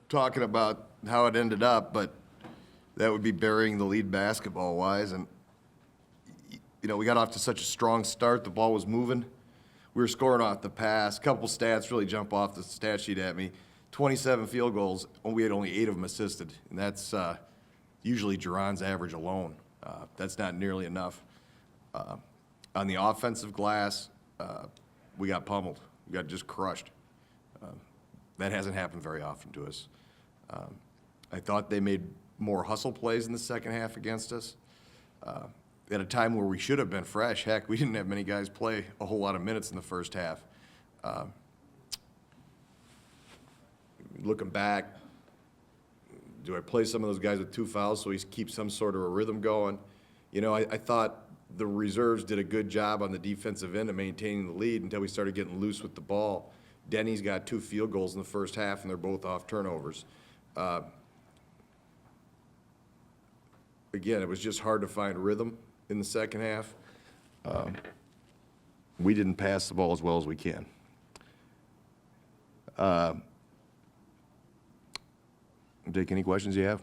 talking about how it ended up, but that would be burying the lead basketball-wise. And, you know, we got off to such a strong start. The ball was moving. We were scoring off the pass. A couple stats really jump off the stat sheet at me. 27 field goals, and we had only 8 of them assisted. And that's usually Duran's average alone. That's not nearly enough. On the offensive glass, we got pummeled. We got just crushed. That hasn't happened very often to us. I thought they made more hustle plays in the second half against us. At a time where we should have been fresh. Heck, we didn't have many guys play a whole lot of minutes in the first half. Looking back, do I play some of those guys with 2 fouls so he keeps some sort of a rhythm going? You know, I thought the reserves did a good job on the defensive end of maintaining the lead until we started getting loose with the ball. Denny's got 2 field goals in the first half, and they're both off turnovers. Again, it was just hard to find rhythm in the second half. We didn't pass the ball as well as we can. Take any questions you have?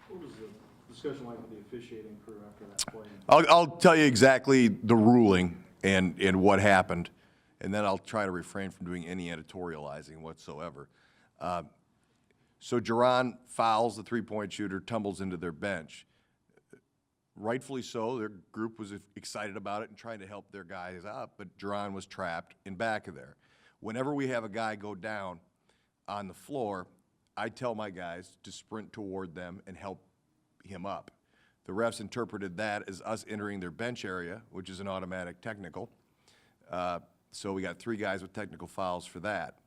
What was the discussion like with the officiating crew after that play? I'll tell you exactly the ruling and what happened, and then I'll try to refrain from doing any editorializing whatsoever. So Duran fouls the three-point shooter, tumbles into their bench. Rightfully so, their group was excited about it and trying to help their guys up, but Duran was trapped in back of there. Whenever we have a guy go down on the floor, I tell my guys to sprint toward them and help him up. The refs interpreted that as us entering their bench area, which is an automatic technical. So we got 3 guys with technical fouls for that.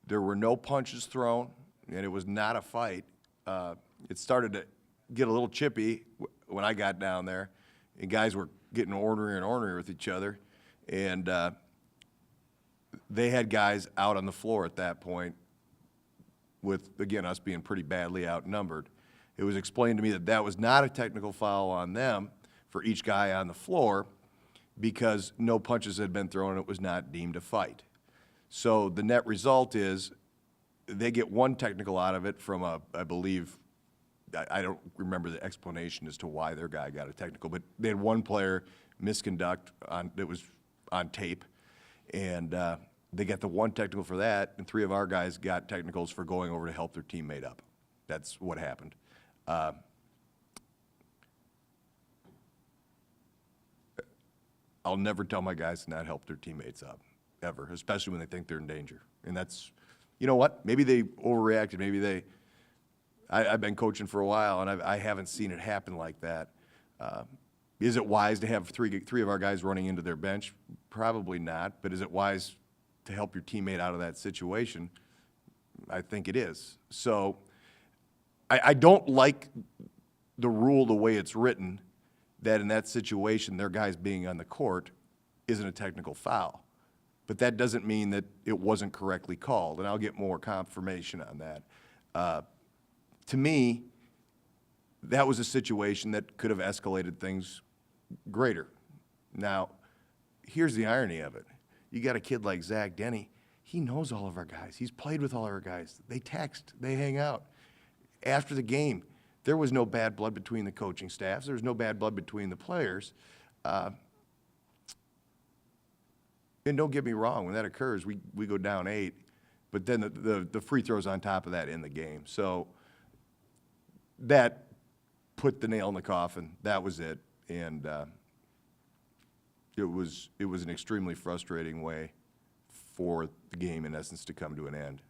There were no punches thrown, and it was not a fight. It started to get a little chippy when I got down there, and guys were getting ornery and ornery with each other. And they had guys out on the floor at that point with, again, us being pretty badly outnumbered. It was explained to me that that was not a technical foul on them for each guy on the floor because no punches had been thrown and it was not deemed a fight. So the net result is they get 1 technical out of it from I believe, I don't remember the explanation as to why their guy got a technical, but they had 1 player misconduct that was on tape, and they got the 1 technical for that, and 3 of our guys got technicals for going over to help their teammate up. That's what happened. I'll never tell my guys to not help their teammates up, ever, especially when they think they're in danger. And that's, you know what, maybe they overreacted, maybe I've been coaching for a while, and I haven't seen it happen like that. Is it wise to have three of our guys running into their bench? Probably not, but is it wise to help your teammate out of that situation? I think it is. So I don't like the rule the way it's written, that in that situation, their guys being on the court isn't a technical foul. But that doesn't mean that it wasn't correctly called, and I'll get more confirmation on that. To me, that was a situation that could have escalated things greater. Now, here's the irony of it. You got a kid like Zach Denny, he knows all of our guys. He's played with all of our guys. They text, they hang out. After the game, there was no bad blood between the coaching staffs. There was no bad blood between the players. And don't get me wrong, when that occurs, we go down 8, but then the free throws on top of that in the game. So that put the nail in the coffin. That was it. And it was an extremely frustrating way for the game, in essence, to come to an end.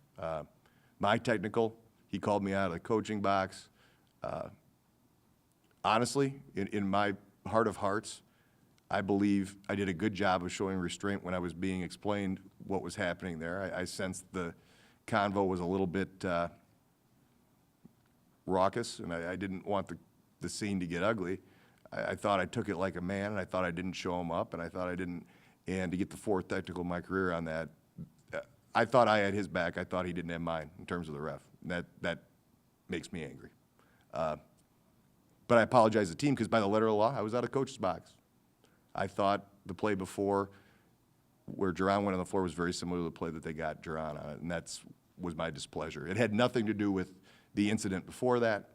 My technical, he called me out of the coaching box. Honestly, in my heart of hearts, I believe I did a good job of showing restraint when I was being explained what was happening there. I sensed the convo was a little bit raucous, and I didn't want the scene to get ugly. I thought I took it like a man, and I thought I didn't show him up, and I thought I didn't. And to get the 4th technical in my career on that, I thought I had his back. I thought he didn't have mine in terms of the ref. That makes me angry. But I apologize to the team because by the letter of the law, I was out of coach's box. I thought the play before where Duran went on the floor was very similar to the play that they got Duran on it, and was my displeasure. It had nothing to do with the incident before that.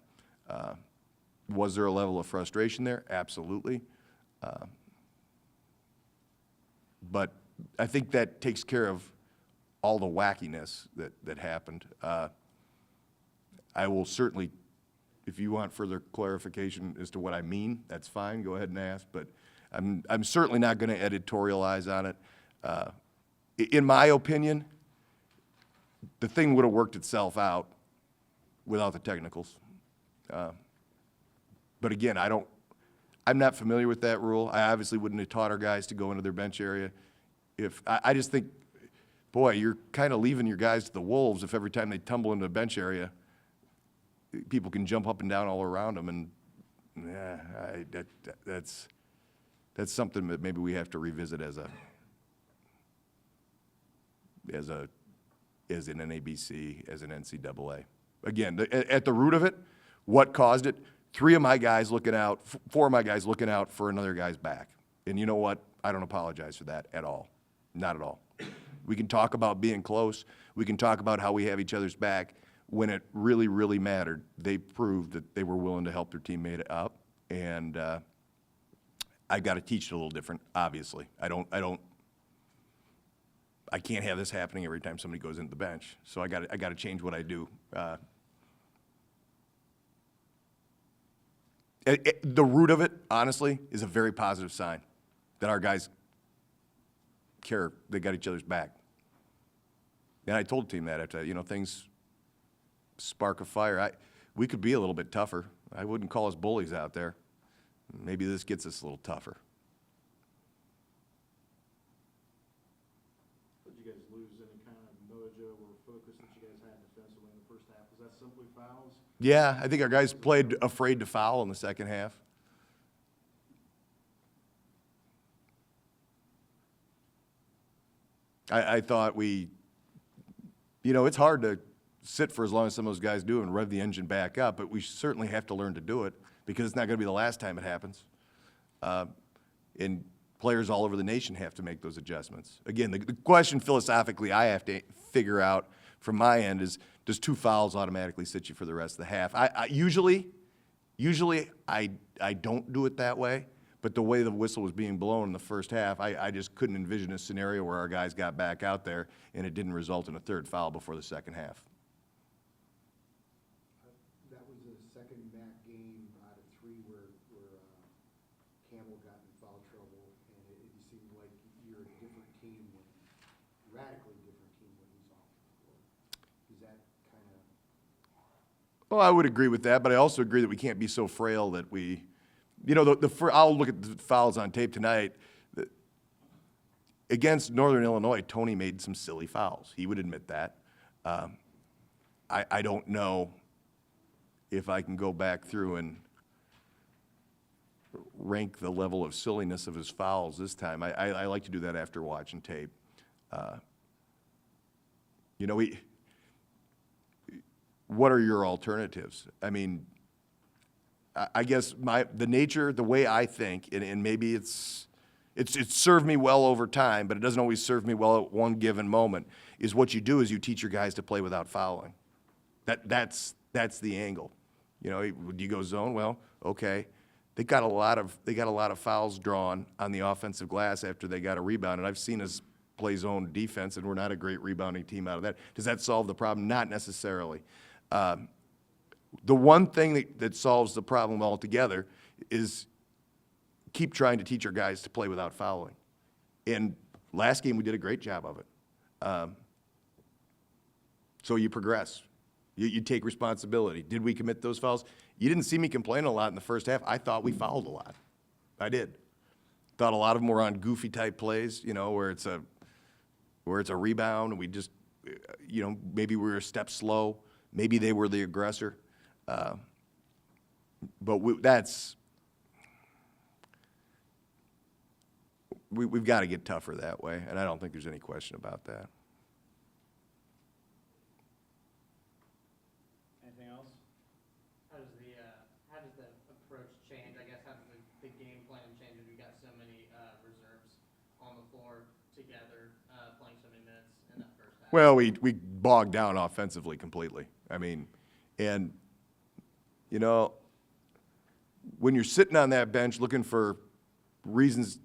Was there a level of frustration there? Absolutely. But I think that takes care of all the wackiness that happened. I will certainly, if you want further clarification as to what I mean, that's fine, go ahead and ask, but I'm certainly not going to editorialize on it. In my opinion, the thing would have worked itself out without the technicals. But again, I'm not familiar with that rule. I obviously wouldn't have taught our guys to go into their bench area. I just think, boy, you're kind of leaving your guys to the wolves if every time they tumble into the bench area, people can jump up and down all around them, and yeah, that's something that maybe we have to revisit as an NABC, as an NCAA. Again, at the root of it, what caused it? 4 of my guys looking out for another guy's back. And you know what? I don't apologize for that at all. Not at all. We can talk about being close. We can talk about how we have each other's back. When it really, really mattered, they proved that they were willing to help their teammate up. And I've got to teach it a little different, obviously. I can't have this happening every time somebody goes into the bench. So I got to change what I do. The root of it, honestly, is a very positive sign that our guys care. They got each other's back. And I told the team that after, things spark a fire. We could be a little bit tougher. I wouldn't call us bullies out there. Maybe this gets us a little tougher. Did you guys lose any kind of mojo or focus that you guys had defensively in the first half? Was that simply fouls? Yeah, I think our guys played afraid to foul in the second half. I thought it's hard to sit for as long as some of those guys do and rev the engine back up, but we certainly have to learn to do it because it's not going to be the last time it happens. And players all over the nation have to make those adjustments. Again, the question philosophically I have to figure out from my end is, does 2 fouls automatically sit you for the rest of the half? Usually I don't do it that way, but the way the whistle was being blown in the first half, I just couldn't envision a scenario where our guys got back out there and it didn't result in a 3rd foul before the second half. That was the second MAC game out of 3 where Campbell got in foul trouble, and it seemed like you're a different team, radically different team when he's off the floor. Is that kind of? Well, I would agree with that, but I also agree that we can't be so frail that we, I'll look at the fouls on tape tonight. Against Northern Illinois, Tony made some silly fouls. He would admit that. I don't know if I can go back through and rank the level of silliness of his fouls this time. I like to do that after watching tape. What are your alternatives? I mean, I guess the way I think, and maybe it's served me well over time, but it doesn't always serve me well at one given moment, is what you do is you teach your guys to play without fouling. That's the angle. Do you go zone? Well, okay. They got a lot of fouls drawn on the offensive glass after they got a rebound, and I've seen us play zone defense, and we're not a great rebounding team out of that. Does that solve the problem? Not necessarily. The one thing that solves the problem altogether is keep trying to teach our guys to play without fouling. And last game we did a great job of it. So you progress. You take responsibility. Did we commit those fouls? You didn't see me complain a lot in the first half. I thought we fouled a lot. I did. Thought a lot of them were on goofy type plays, where it's a rebound and we just, maybe we were a step slow. Maybe they were the aggressor. But we've got to get tougher that way, and I don't think there's any question about that. Anything else? How does the approach change? I guess how does the game plan change if you got so many reserves on the floor together, playing so many minutes in that first half. Well, we bogged down offensively completely. I mean, and, you know, when you're sitting on that bench looking for reasons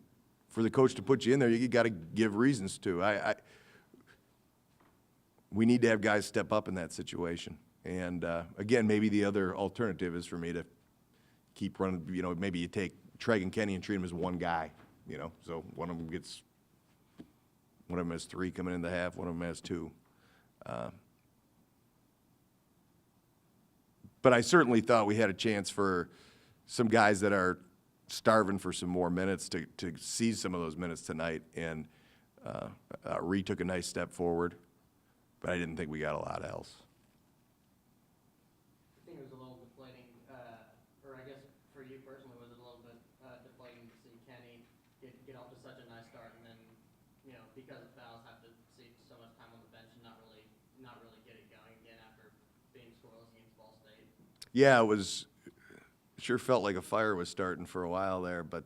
for the coach to put you in there, you got to give reasons to. We need to have guys step up in that situation. And, again, maybe the other alternative is for me to keep running, you know, maybe you take Treg and Kenny and treat them as one guy, you know, so one of them has 3 coming in the half, one of them has 2. But I certainly thought we had a chance for some guys that are starving for some more minutes to seize some of those minutes tonight. And Reed took a nice step forward, but I didn't think we got a lot else. I think it was a little deflating, or I guess for you personally, was it a little bit deflating to see Kenny get off to such a nice start, and then, you know, because of fouls, have to see so much time on the bench and not really get it going again after being scoreless against Ball State? Yeah, sure felt like a fire was starting for a while there, but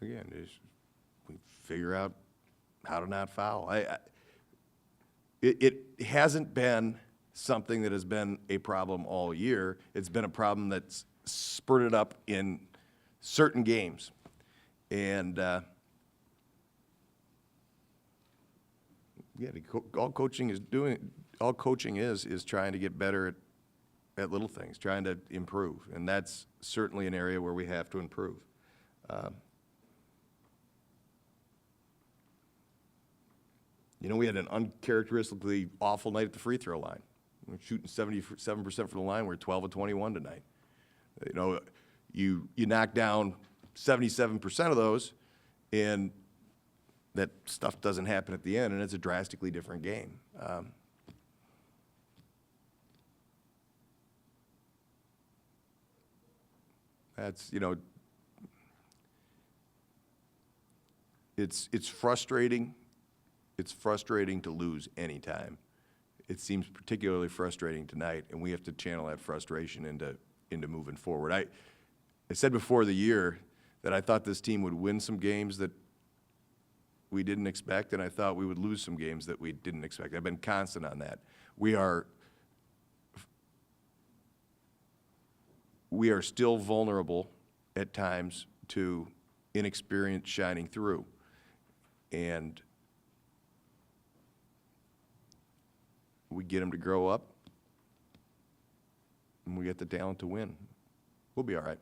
again, we figure out how to not foul. It hasn't been something that has been a problem all year. It's been a problem that's spurted up in certain games, and all coaching is trying to get better at little things, trying to improve, and that's certainly an area where we have to improve. You know, we had an uncharacteristically awful night at the free throw line. We're shooting 77% from the line. We're 12 of 21 tonight. You know, you knock down 77% of those, and that stuff doesn't happen at the end, and it's a drastically different game. That's, you know, it's frustrating. It's frustrating to lose any time. It seems particularly frustrating tonight, and we have to channel that frustration into moving forward. I said before the year that I thought this team would win some games that we didn't expect, and I thought we would lose some games that we didn't expect. I've been constant on that. We are still vulnerable at times to inexperience shining through. And we get them to grow up, and we get the talent to win. We'll be all right.